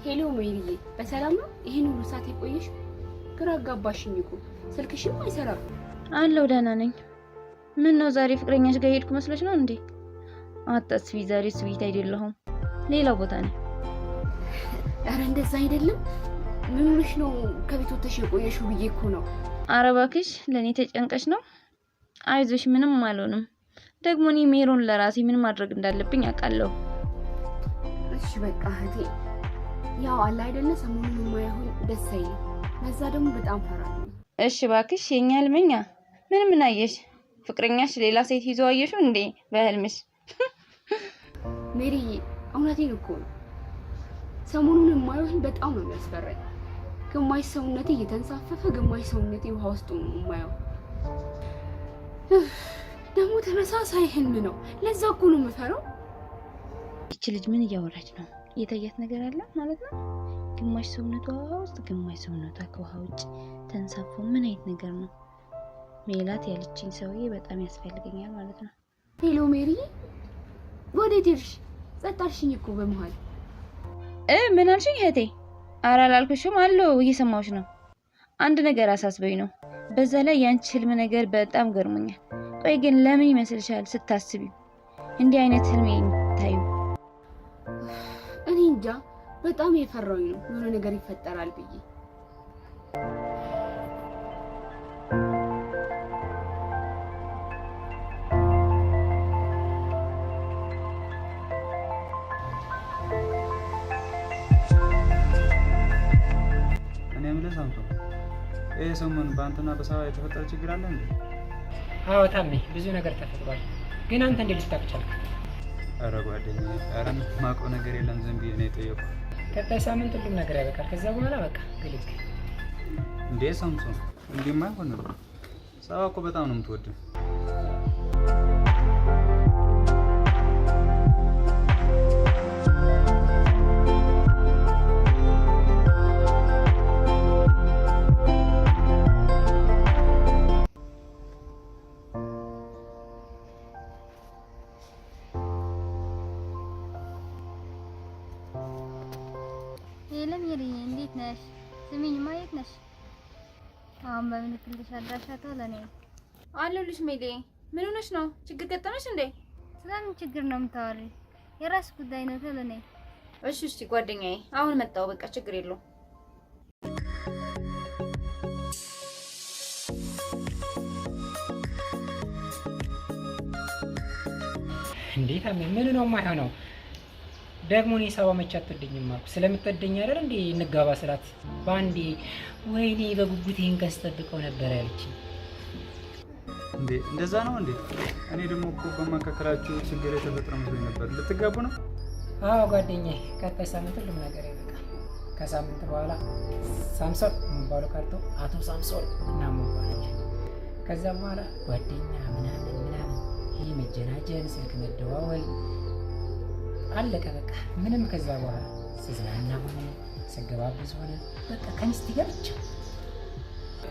ሄሎ ሜሪዬ፣ በሰላም ነው? ይሄን ሁሉ ሰዓት የቆየሽ? ግራ አጋባሽኝ እኮ ስልክሽም አይሰራም። አለው ደህና ነኝ። ምን ነው ዛሬ ፍቅረኛሽ ጋር ሄድኩ መስሎሽ ነው እንዴ? አታስቢ፣ ዛሬ ስዊት አይደለሁም፣ ሌላ ቦታ ነኝ። ኧረ እንደዛ አይደለም። ምን ሆነሽ ነው ከቤት ወጥተሽ የቆየሽው ብዬ እኮ ነው። ኧረ እባክሽ ለኔ ተጨንቀሽ ነው? አይዞሽ፣ ምንም አልሆንም። ደግሞ እኔ ሜሮን ለራሴ ምን ማድረግ እንዳለብኝ አውቃለሁ። እሺ በቃ እህቴ፣ ያው አለ አይደለ ሰሞኑን የማይሆን ደስ አይልም። በዛ ደግሞ በጣም ፈራለሁ። እሺ እባክሽ፣ የኛ ህልመኛ ምን አየሽ? ፍቅረኛሽ ሌላ ሴት ይዞ አየሽው እንዴ በህልምሽ? ሜሪዬ፣ እውነቴን እኮ ነው። ሰሞኑን የማይሆን በጣም ነው የሚያስፈራኝ። ግማሽ ሰውነቴ እየተንሳፈፈ ግማሽ ሰውነቴ ውሃ ውስጥ ነው የማየው። ደግሞ ተመሳሳይ ህልም ነው። ለዛ እኮ ነው የምፈራው። እቺ ልጅ ምን እያወራች ነው? የታያት ነገር አለ ማለት ነው? ግማሽ ሰውነቷ ውሃ ውስጥ ግማሽ ሰውነቷ ከውሃ ውጭ ተንሳፎ ምን አይነት ነገር ነው? ሜላት ያለችኝ ሰውዬ በጣም ያስፈልገኛል ማለት ነው። ሄሎ ሜሪ፣ ወዴት ሄድሽ? ጸጣሽኝ እኮ በመሃል። ምን አልሽኝ እህቴ? ኧረ አላልኩሽም አለው፣ እየሰማሁሽ ነው። አንድ ነገር አሳስበኝ ነው። በዛ ላይ ያንቺ ህልም ነገር በጣም ገርሞኛል። ቆይ ግን ለምን ይመስልሻል ስታስቢ እንዲህ አይነት ህልም የምታዩ? እኔ እንጃ፣ በጣም የፈራሁኝ ነው የሆነ ነገር ይፈጠራል ብዬ። እኔ የምልህ ሳምሶ፣ ይሄ ሰሞን በአንተና በሳባ የተፈጠረ ችግር አለ እንዴ? አዎ ታሜ፣ ብዙ ነገር ተፈጥሯል። ግን አንተ እንዴት ልታውቅ ቻልክ? ኧረ ጓደኛዬ፣ ኧረ የማውቀው ነገር የለም፣ ዝም ብዬ ነው የጠየኩህ። ቀጣይ ሳምንት ሁሉም ነገር ያበቃል። ከዛ በኋላ በቃ ግልጽ። እንዴ ሳምሶ፣ እንዲህማ አይሆንም። ሳባ እኮ በጣም ነው የምትወድህ። የለም የለኝ፣ እንዴት ነሽ? ስሚኝማ፣ የት ነሽ? አሁን በምልክልሽ አድራሻ ለኔ አለሁልሽ። ሜሌ፣ ምን ሆነሽ ነው? ችግር ገጠመሽ እንዴ? ስለምን ችግር ነው የምታወሪ? የራስ ጉዳይ ነው ለኔ። እሺ ጓደኛዬ፣ አሁን መጣሁ። በቃ ችግር የለውም። እንዴት ታሜ፣ ምን ነው የማይሆነው? ደግሞ እኔ ሳባ መቼ አትወደኝም አልኩ። ስለምትወደኝ አይደል እንዴ እንጋባ ስላት ባንዴ ወይኔ በጉጉት ይሄን ከስጠብቀው ነበር ያለችኝ። እንዴ እንደዛ ነው እንዴ? እኔ ደግሞ እኮ በመካከላችሁ ችግር የተፈጠረ መስሎኝ ነበር። ልትጋቡ ነው? አዎ ጓደኛዬ፣ ቀጣይ ሳምንት ሁሉም ነገር ያበቃል። ከሳምንት በኋላ ሳምሶን የሚባለው ቀርቶ አቶ ሳምሶን እና መባለች። ከዛ በኋላ ጓደኛ ምናምን ይሄ መጀናጀን፣ ስልክ መደዋወል አለቀ በቃ። ምንም ከዛ በኋላ ስዝናና ሆነ ስገባበዝ ሆነ በቃ ከሚስት ጋር ብቻ።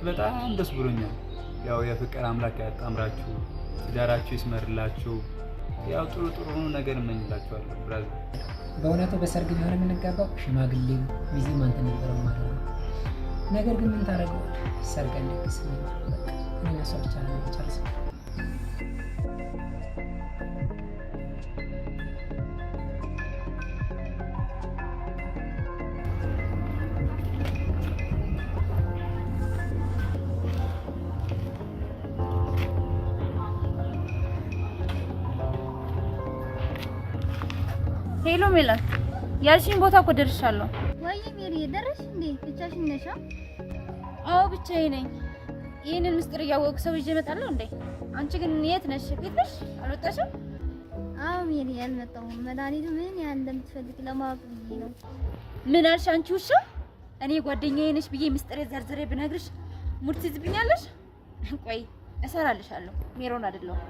በጣም ደስ ብሎኛል። ያው የፍቅር አምላክ ያጣምራችሁ፣ ትዳራችሁ ይስመርላችሁ። ያው ጥሩ ነገር እመኝላችኋለሁ ብራዘር። በእውነቱ በሰርግ ቢሆን የምንጋባው ሽማግሌም ሚዜም አንተ ነበረው ማለት ነው። ነገር ግን ምን ታደርገዋለህ? ሰርግ እንደግስ በቃ እኔ እሷ ብቻ ነው የጨረሰው። ሄሎ ሜላት፣ ያልሽኝ ቦታ እኮ ደርሻለሁ። ወይ ሜሪ፣ ደረስሽ እንዴ? ብቻሽን ነሽ? አዎ ብቻዬ ነኝ። ይሄንን ምስጢር እያወቅሁ ሰው ይዤ እመጣለሁ እንዴ? አንቺ ግን የት ነሽ? ቤት ነሽ? አልወጣሽም? አዎ ሜሪ፣ አልመጣሁም። መድኃኒቱ ምን ያህል እንደምትፈልግ ለማወቅ ብዬ ነው። ምን አልሽ አንቺ ውሻ? እኔ ጓደኛዬ ነሽ ብዬ ምስጢር ዘርዝሬ ብነግርሽ ሙድ ትይዝብኛለሽ? ቆይ እሰራልሻለሁ። ሜሮን አይደለሁም።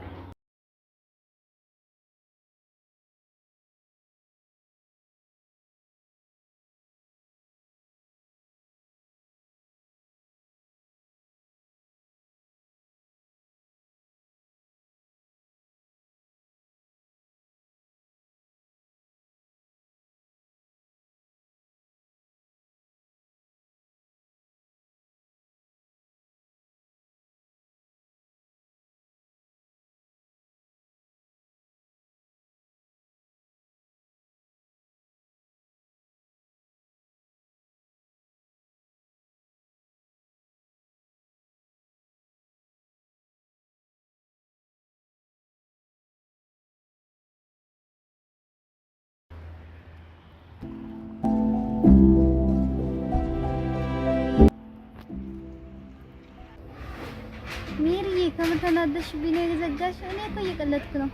ተናደሽብኝ ነው የዘጋሽ? እኔ እኮ እየቀለድኩ ነው።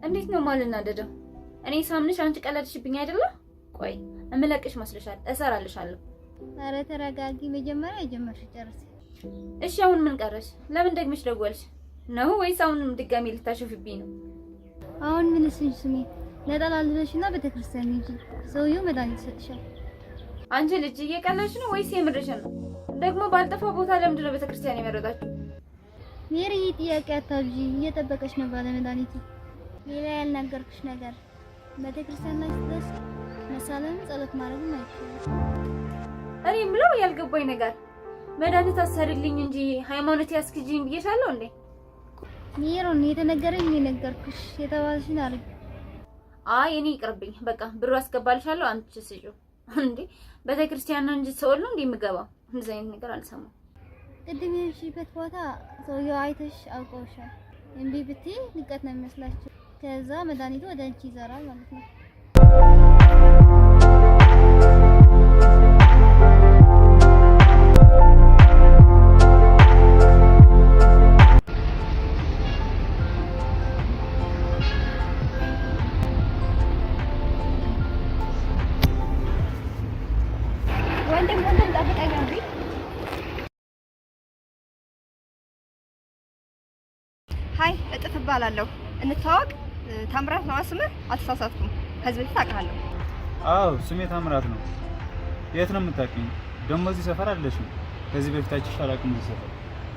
እንዴት ነው ማልናደደው? እኔ ሳምንሽ አንቺ ቀለድሽብኝ አይደለ? ቆይ እምለቅሽ መስለሻል? እሰራልሻለሁ። ኧረ ተረጋጊ። መጀመሪያ የጀመርሽ ጨርሲ። እሺ አሁን ምን ቀረሽ? ለምን ደግመሽ ደወልሽ ነው ወይስ አሁንም ድጋሚ ልታሾፍብኝ ነው? አሁን ምን ስሚ፣ ነጠላ ልበሽና ቤተክርስቲያን ሂጂ። ሰውየው መድኃኒት ይሰጥሻል። አንቺ ልጅ እየቀለድሽ ነው ወይስ የምርሽን ነው? ደግሞ ባልጠፋው ቦታ ለምንድን ነው ቤተክርስቲያን የመረጣችሁ? ሜሪ ጥያቄ አታብዢ። እየጠበቀሽ ነው ባለ መድኃኒቱ። ሌላ ያልነገርኩሽ ነገር ቤተክርስቲያን ላይ ስትደርሺ መሳለም ጸሎት ማድረግም አይቻልም። እኔ የምለው ያልገባኝ ነገር መድኃኒት አሰርልኝ እንጂ ሃይማኖት ያስክጂኝ ብዬሻለሁ እንዴ? ሜሮን የተነገረኝ የነገርኩሽ የተባልሽን አድርጊ። አይ እኔ ይቅርብኝ። በቃ ብሩ አስገባልሻለሁ አንቺ ስጪው። እንዴ ቤተክርስቲያን ነው እንጂ ሰው ነው እንዴ የምገባው? እንደዚህ አይነት ነገር አልሰማም። ቅድም የሄድሽበት ቦታ ሰውየው አይተሽ አውቀውሻል። እምቢ ብትይ ንቀት ነው የሚመስላችሁ። ከዛ መድኃኒቱ ወደ አንቺ ይዘራል ማለት ነው። ወንድም ጠብቀኝ እንዴ። ሃይ እጥፍ እባላለሁ። እንታወቅ። ታምራት ነው ስምህ? አልተሳሳትኩም። ከዚህ በፊት አውቃለሁ። አዎ ስሜ ታምራት ነው። የት ነው የምታውቂኝ? ደግሞ እዚህ ሰፈር አይደለሽም? ከዚህ በፊት አይቼሽ አላውቅም።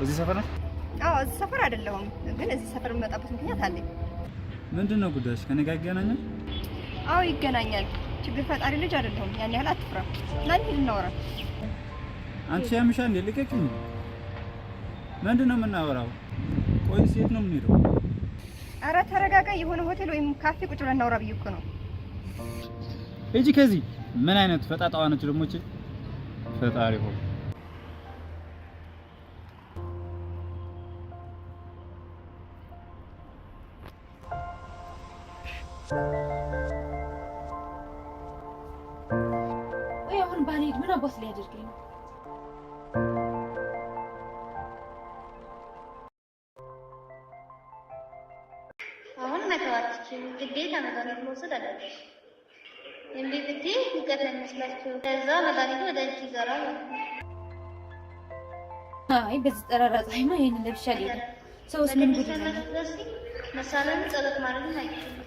እዚህ ሰፈር ነሽ? አዎ እዚህ ሰፈር አይደለሁም፣ ግን እዚህ ሰፈር የምመጣበት ምክንያት አለኝ። ምንድነው ጉዳይሽ? ከኔ ጋር ይገናኛል? አዎ ይገናኛል። ችግር ፈጣሪ ልጅ አይደለሁም። ያን ያህል አትፍራ። ለምን ልናወራ? አንቺ ያምሻል እንዴ? ልቀቂኝ። ምንድነው የምናወራው? ቆይ ሴት ነው የምንሄደው? ኧረ ተረጋጋ። የሆነ ሆቴል ወይም ካፌ ቁጭ ብለን እናውራ ብዬሽ እኮ ነው። እጂ ከዚህ ምን አይነት ፈጣጣዋ ነች ደግሞ እቺ? ፈጣሪ ሆይ ወይ አሁን ባልሄድ ምን አባስ ሊያደርገኝ ነው? አሁን መተዋትችን ግዴታ መድኃኒት መውሰድ አለብሽ። እምቢ ብትይ ንቀት ነው የሚመስላችሁ። ከዛ መድኃኒቱ ወደ አንቺ ይዘራል ማለት ነው። አይ በዚህ ጠራራ ፀሐይማ ይሄንን ለብሻ አልሄድም። ሰውስ ምን ጉድ ነው? መሳለም ጸሎት ማድረግም አይችልም።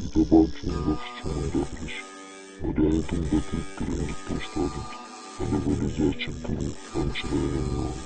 የተባልሽውን በፍጹም እንዳትረሺ። መድኃኒቱን በትክክል እንድትወስድ አድርጊ። አለበለዚያ ችግሩ አንቺ ላይ ነው የሚሆነው።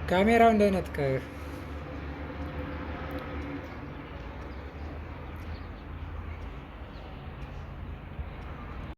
ካሜራው እንዳይነጥቀህ